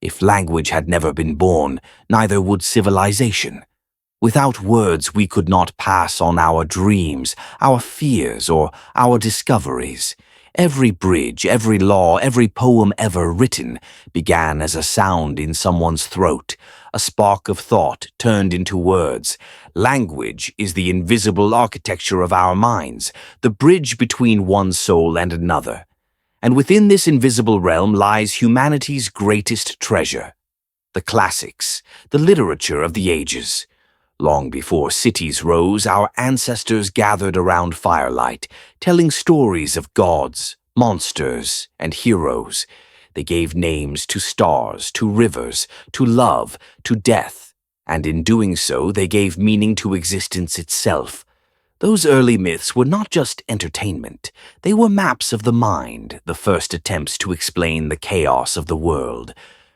If language had never been born, neither would civilization. Without words, we could not pass on our dreams, our fears, or our discoveries. Every bridge, every law, every poem ever written began as a sound in someone's throat, a spark of thought turned into words. Language is the invisible architecture of our minds, the bridge between one soul and another. And within this invisible realm lies humanity's greatest treasure, the classics, the literature of the ages. Long before cities rose, our ancestors gathered around firelight, telling stories of gods, monsters, and heroes. They gave names to stars, to rivers, to love, to death, and in doing so, they gave meaning to existence itself. Those early myths were not just entertainment. They were maps of the mind, the first attempts to explain the chaos of the world.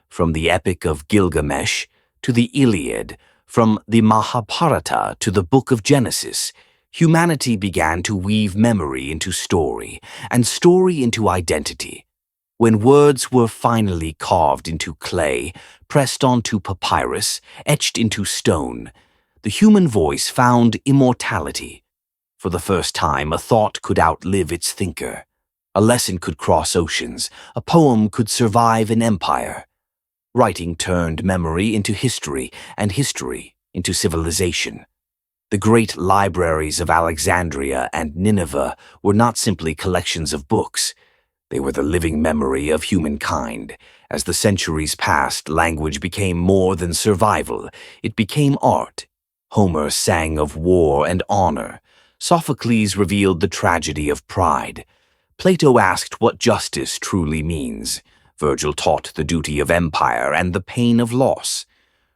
From the Epic of Gilgamesh to the Iliad, from the Mahabharata to the Book of Genesis, humanity began to weave memory into story, and story into identity. When words were finally carved into clay, pressed onto papyrus, etched into stone, the human voice found immortality. For the first time, a thought could outlive its thinker. A lesson could cross oceans. A poem could survive an empire. Writing turned memory into history, and history into civilization. The great libraries of Alexandria and Nineveh were not simply collections of books. They were the living memory of humankind. As the centuries passed, language became more than survival. It became art. Homer sang of war and honor. Sophocles revealed the tragedy of pride. Plato asked what justice truly means. Virgil taught the duty of empire and the pain of loss.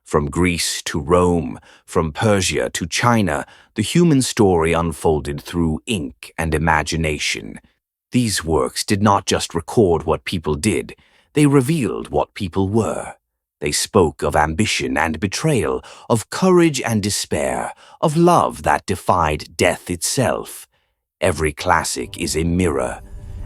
From Greece to Rome, from Persia to China, the human story unfolded through ink and imagination. These works did not just record what people did, they revealed what people were. They spoke of ambition and betrayal, of courage and despair, of love that defied death itself. Every classic is a mirror.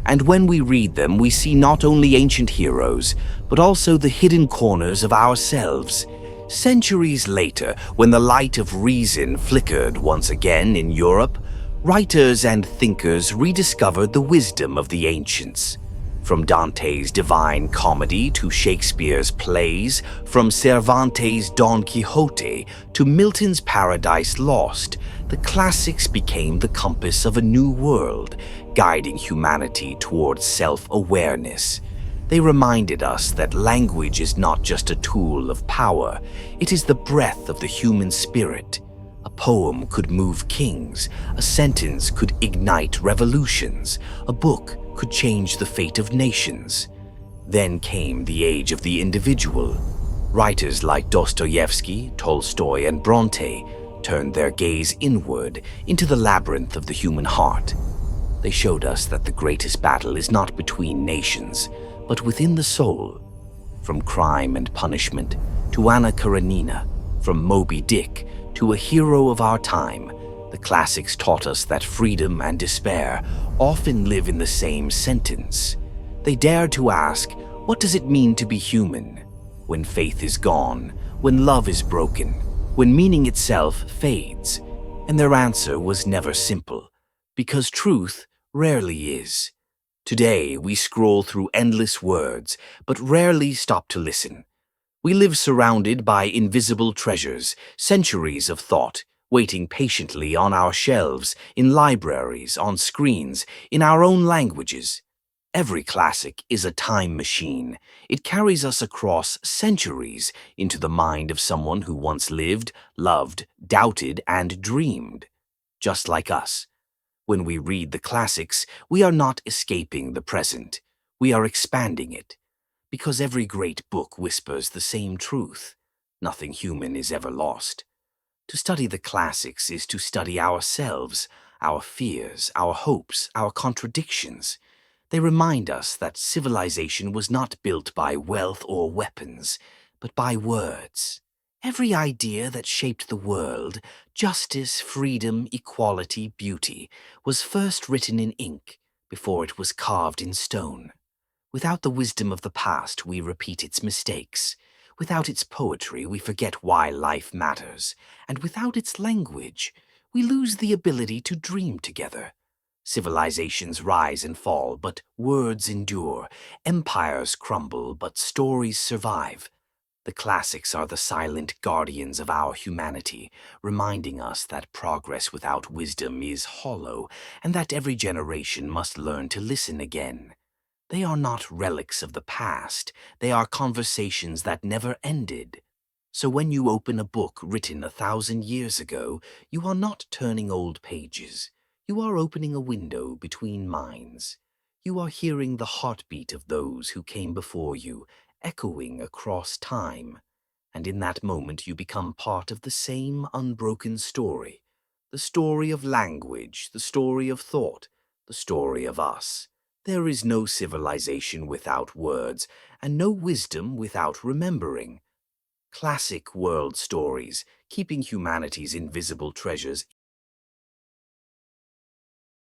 And when we read them, we see not only ancient heroes, but also the hidden corners of ourselves. Centuries later, when the light of reason flickered once again in Europe, writers and thinkers rediscovered the wisdom of the ancients. From Dante's Divine Comedy to Shakespeare's plays, from Cervantes' Don Quixote to Milton's Paradise Lost, the classics became the compass of a new world, guiding humanity towards self-awareness. They reminded us that language is not just a tool of power, it is the breath of the human spirit. A poem could move kings, a sentence could ignite revolutions, a book could change the fate of nations. Then came the age of the individual. Writers like Dostoevsky, Tolstoy, and Bronte turned their gaze inward into the labyrinth of the human heart. They showed us that the greatest battle is not between nations, but within the soul. From Crime and Punishment to Anna Karenina, from Moby Dick to a hero of our time, the classics taught us that freedom and despair often live in the same sentence. They dared to ask, what does it mean to be human? When faith is gone, when love is broken, when meaning itself fades. And their answer was never simple, because truth rarely is. Today, we scroll through endless words, but rarely stop to listen. We live surrounded by invisible treasures, centuries of thought, waiting patiently on our shelves, in libraries, on screens, in our own languages. Every classic is a time machine. It carries us across centuries into the mind of someone who once lived, loved, doubted, and dreamed. Just like us. When we read the classics, we are not escaping the present. We are expanding it. Because every great book whispers the same truth. Nothing human is ever lost. To study the classics is to study ourselves, our fears, our hopes, our contradictions. They remind us that civilization was not built by wealth or weapons, but by words. Every idea that shaped the world, justice, freedom, equality, beauty, was first written in ink before it was carved in stone. Without the wisdom of the past, we repeat its mistakes. Without its poetry, we forget why life matters. And without its language, we lose the ability to dream together. Civilizations rise and fall, but words endure. Empires crumble, but stories survive. The classics are the silent guardians of our humanity, reminding us that progress without wisdom is hollow, and that every generation must learn to listen again. They are not relics of the past, they are conversations that never ended. So when you open a book written 1,000 years ago, you are not turning old pages. You are opening a window between minds. You are hearing the heartbeat of those who came before you, echoing across time. And in that moment you become part of the same unbroken story. The story of language, the story of thought, the story of us. There is no civilization without words, and no wisdom without remembering. Classic world stories, keeping humanity's invisible treasures